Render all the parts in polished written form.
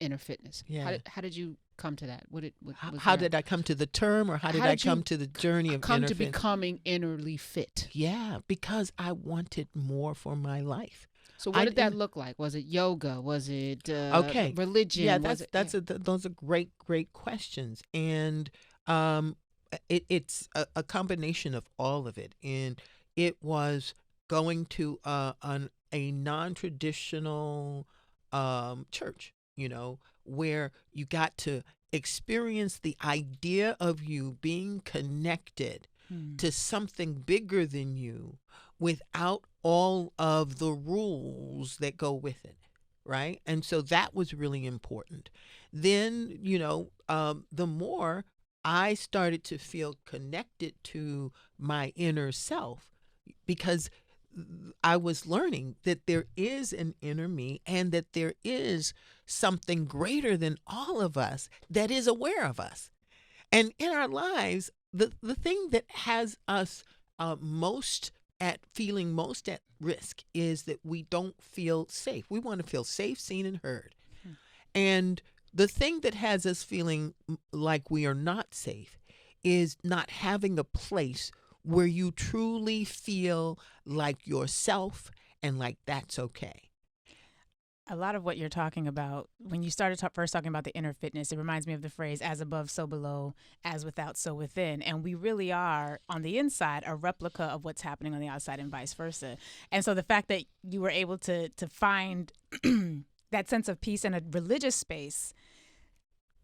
inner fitness. Yeah. How did you come to that? How did I come to the term, or how did I come to the journey of come inner to fitness? becoming innerly fit? Yeah, because I wanted more for my life. So what did that look like? Was it yoga? Was it Okay. religion? Yeah, Was those are great questions, and it's a combination of all of it. And it was going to a non-traditional church, where you got to experience the idea of you being connected to something bigger than you without all of the rules that go with it, right? And so that was really important. Then, the more I started to feel connected to my inner self, because I was learning that there is an inner me, and that there is something greater than all of us that is aware of us. And in our lives, the thing that has us feeling most at risk is that we don't feel safe. We want to feel safe, seen, and heard. And the thing that has us feeling like we are not safe is not having a place where you truly feel like yourself and like that's okay. A lot of what you're talking about, when you started first talking about the inner fitness, it reminds me of the phrase, as above, so below, as without, so within. And we really are, on the inside, a replica of what's happening on the outside and vice versa. And so the fact that you were able to find that sense of peace in a religious space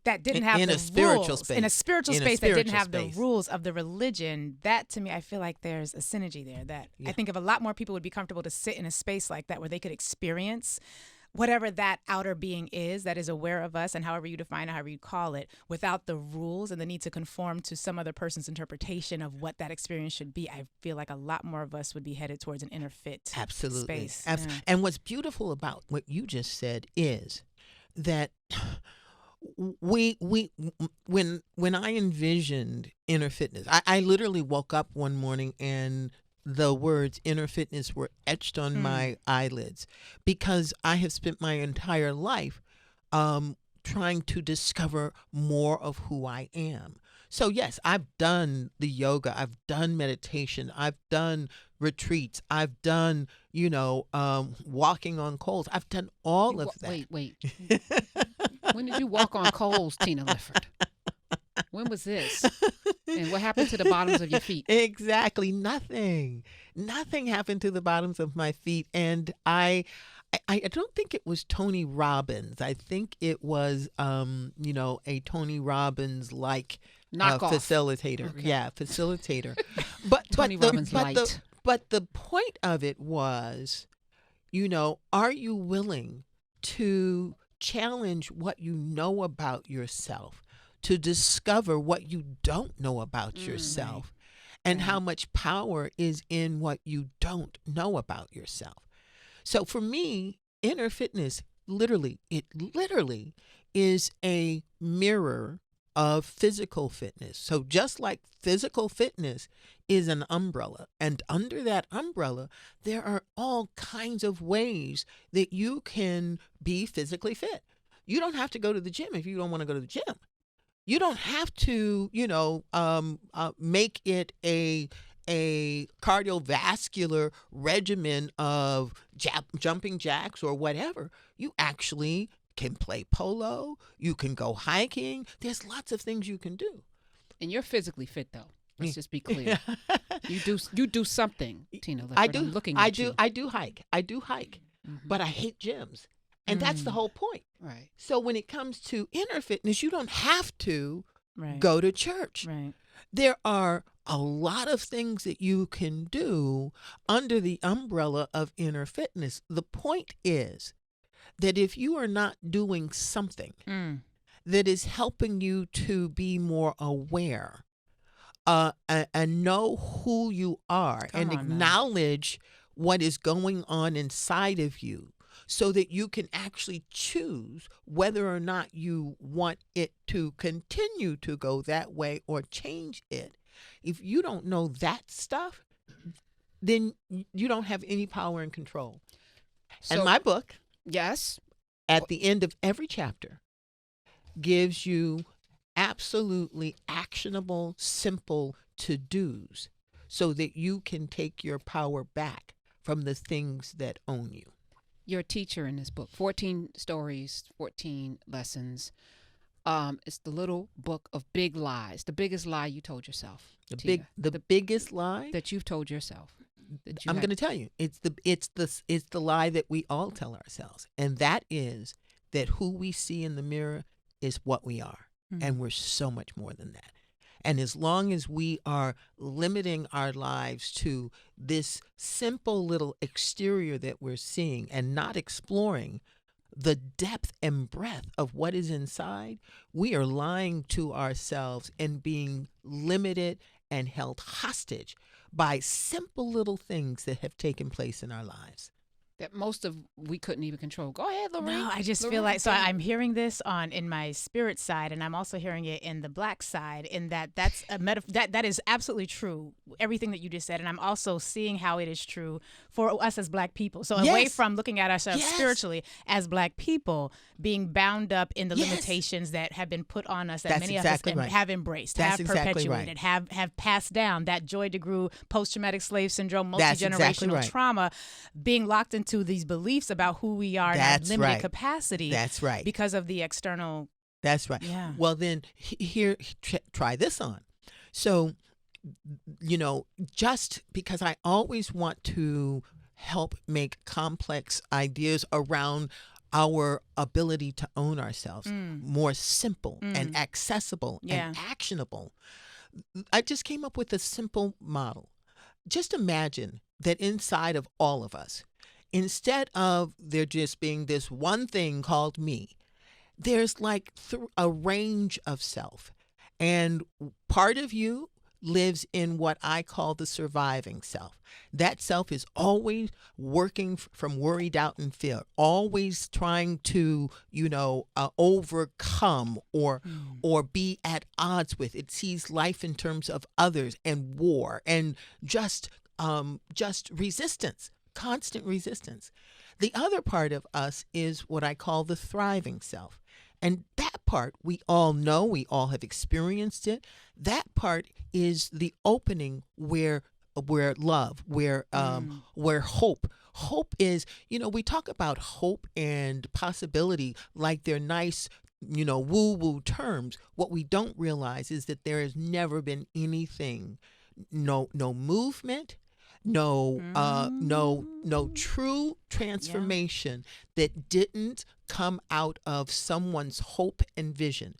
that didn't have the spiritual rules, space. in a spiritual In a space that didn't spiritual have space. the rules of the religion, that to me, I feel like there's a synergy there that I think if a lot more people would be comfortable to sit in a space like that where they could experience whatever that outer being is that is aware of us, and however you define it, however you call it, without the rules and the need to conform to some other person's interpretation of what that experience should be, I feel like a lot more of us would be headed towards an inner fit Absolutely. space. And what's beautiful about what you just said is that when I envisioned inner fitness, I literally woke up one morning and the words inner fitness were etched on my eyelids, because I have spent my entire life trying to discover more of who I am. So yes, I've done the yoga, I've done meditation, I've done retreats, I've done, walking on coals. I've done all of that. Wait. When did you walk on coals, Tina Lifford? When was this? And what happened to the bottoms of your feet? Exactly. Nothing happened to the bottoms of my feet. And I don't think it was Tony Robbins. I think it was, a Tony Robbins like facilitator. Okay. Yeah, facilitator. But Tony Robbins light. But the point of it was, are you willing to challenge what you know about yourself, to discover what you don't know about yourself, and how much power is in what you don't know about yourself. So for me, inner fitness literally is a mirror of physical fitness. So just like physical fitness is an umbrella, and under that umbrella, there are all kinds of ways that you can be physically fit. You don't have to go to the gym if you don't want to go to the gym. You don't have to, make it a cardiovascular regimen of jumping jacks or whatever. You actually can play polo. You can go hiking. There's lots of things you can do. And you're physically fit, though. Let's just be clear. You do something, Tina Lifford. I do. I'm looking at you. I do hike. But I hate gyms. And that's the whole point. Right. So when it comes to inner fitness, you don't have to Right. go to church. Right. There are a lot of things that you can do under the umbrella of inner fitness. The point is that if you are not doing something that is helping you to be more aware, and know who you are, and acknowledge what is going on inside of you, so that you can actually choose whether or not you want it to continue to go that way or change it. If you don't know that stuff, then you don't have any power and control. So, and my book, yes, at the end of every chapter, gives you absolutely actionable, simple to-dos so that you can take your power back from the things that own you. You're a teacher in this book. 14 stories, 14 lessons. It's the little book of big lies. The biggest lie you told yourself. Tina. The biggest lie that you've told yourself. That I'm going to tell you. It's the lie that we all tell ourselves, and that is that who we see in the mirror is what we are, and we're so much more than that. And as long as we are limiting our lives to this simple little exterior that we're seeing and not exploring the depth and breadth of what is inside, we are lying to ourselves and being limited and held hostage by simple little things that have taken place in our lives. That most of we couldn't even control. Go ahead, Lurie. No, I just feel like, so I'm hearing this in my spirit side, and I'm also hearing it in the black side, in that that's a that is absolutely true, everything that you just said. And I'm also seeing how it is true for us as black people. So away from looking at ourselves spiritually as black people, being bound up in the limitations that have been put on us, that many of us have embraced, have perpetuated, have passed down, that joy DeGruy, post-traumatic slave syndrome, multi-generational trauma, being locked into these beliefs about who we are in our limited capacity. That's right. Because of the external. That's right. Yeah. Well, then here, try this on. So, just because I always want to help make complex ideas around our ability to own ourselves more simple and accessible and actionable, I just came up with a simple model. Just imagine that inside of all of us, instead of there just being this one thing called me, there's like a range of self. And part of you lives in what I call the surviving self. That self is always working from worry, doubt, and fear, always trying to, overcome or be at odds with. It sees life in terms of others and war and just resistance. Constant resistance. The other part of us is what I call the thriving self. And that part we all know, we all have experienced it. That part is the opening where love, where hope. Hope is, we talk about hope and possibility like they're nice, woo-woo terms. What we don't realize is that there has never been anything, no movement, no true transformation that didn't come out of someone's hope and vision.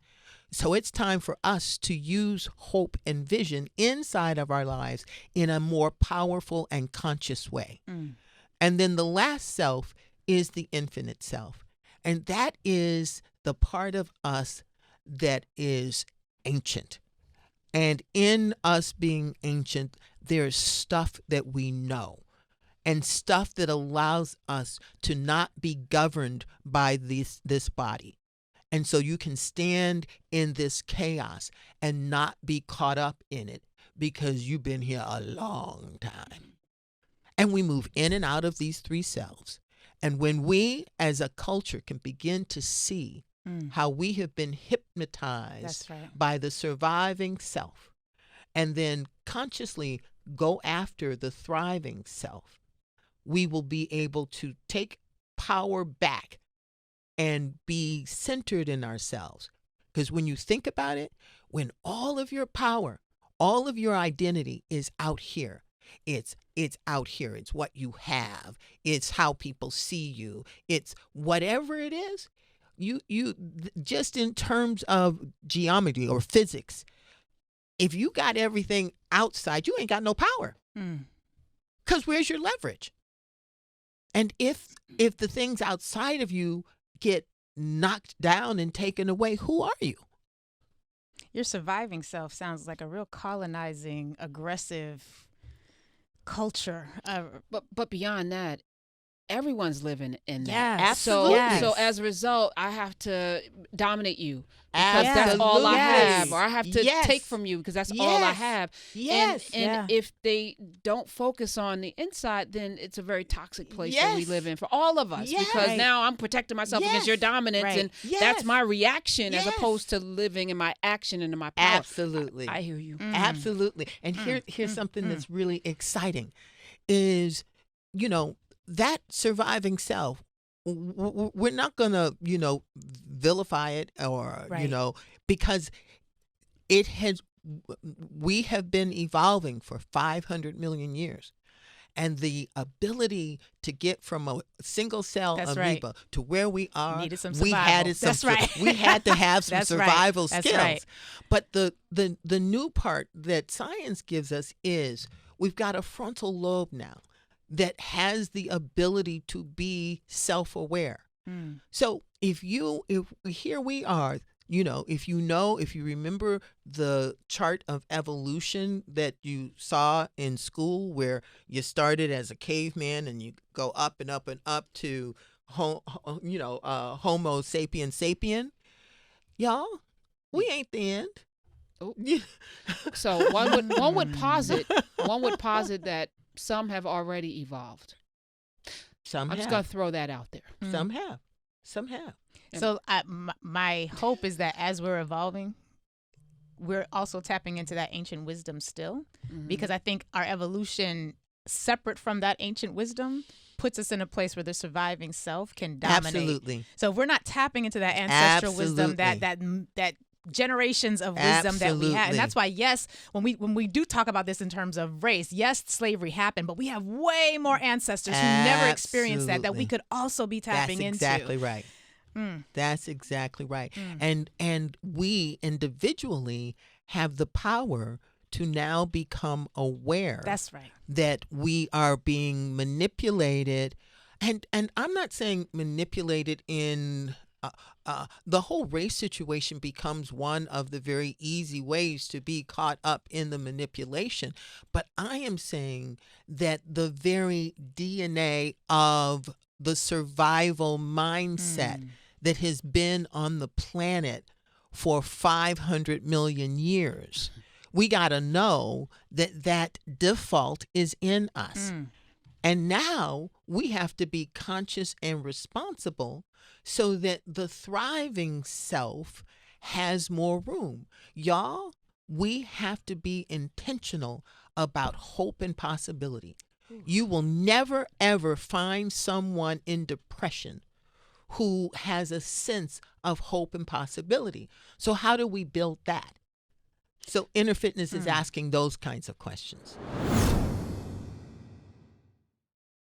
So it's time for us to use hope and vision inside of our lives in a more powerful and conscious way. And then the last self is the infinite self. And that is the part of us that is ancient. And in us being ancient, there's stuff that we know and stuff that allows us to not be governed by this body. And so you can stand in this chaos and not be caught up in it because you've been here a long time. And we move in and out of these three selves. And when we as a culture can begin to see how we have been hypnotized by the surviving self, and then consciously go after the thriving self, we will be able to take power back and be centered in ourselves. Because when you think about it, when all of your power, all of your identity is out here, it's out here. It's what you have. It's how people see you. It's whatever it is. You just in terms of geometry or physics, if you got everything outside, you ain't got no power. Because where's your leverage? And if the things outside of you get knocked down and taken away, who are you? Your surviving self sounds like a real colonizing, aggressive culture. But beyond that, everyone's living in that. Yes. Absolutely. So as a result, I have to dominate you because that's all I Absolutely. have, or I have to Yes. take from you because that's all I Yes. have. Yes. And Yeah. if they don't focus on the inside, then it's a very toxic place that we Yes. live in for all of us. Yes. Because Right. now I'm protecting myself against your Yes. dominance, Right. and Yes. that's my reaction as Yes. opposed to living in my action and in my power. Absolutely. I hear you. Absolutely. And here's something that's really exciting is, that surviving self, we're not going to, vilify it or, Right. because it has, we have been evolving for 500 million years. And the ability to get from a single cell That's amoeba right. to where we are, Needed some we had survival. it. That's right. We had to have some That's right. survival That's skills. right. But the new part that science gives us is we've got a frontal lobe now that has the ability to be self-aware. So if here we are, if you remember the chart of evolution that you saw in school where you started as a caveman and you go up and up and up to Homo sapien sapien, y'all, we ain't the end. Oh. So one would posit that some have already evolved. Some I'm just going to throw that out there. Some have. Some have. So my hope is that as we're evolving, we're also tapping into that ancient wisdom still, because I think our evolution, separate from that ancient wisdom, puts us in a place where the surviving self can dominate. Absolutely. So if we're not tapping into that ancestral wisdom, Absolutely. that generations of wisdom that we have, and Absolutely. that's why, yes, when we do talk about this in terms of race, yes, slavery happened, but we have way more ancestors who never experienced that we Absolutely. could also be tapping That's into. exactly right. That's exactly right. And we individually have the power to now become aware. That's right. That we are being manipulated, and I'm not saying manipulated in the whole race situation becomes one of the very easy ways to be caught up in the manipulation. But I am saying that the very DNA of the survival mindset that has been on the planet for 500 million years, we got to know that default is in us. And now we have to be conscious and responsible so that the thriving self has more room. Y'all, we have to be intentional about hope and possibility. You will never, ever find someone in depression who has a sense of hope and possibility. So how do we build that? So Inner Fitness is asking those kinds of questions.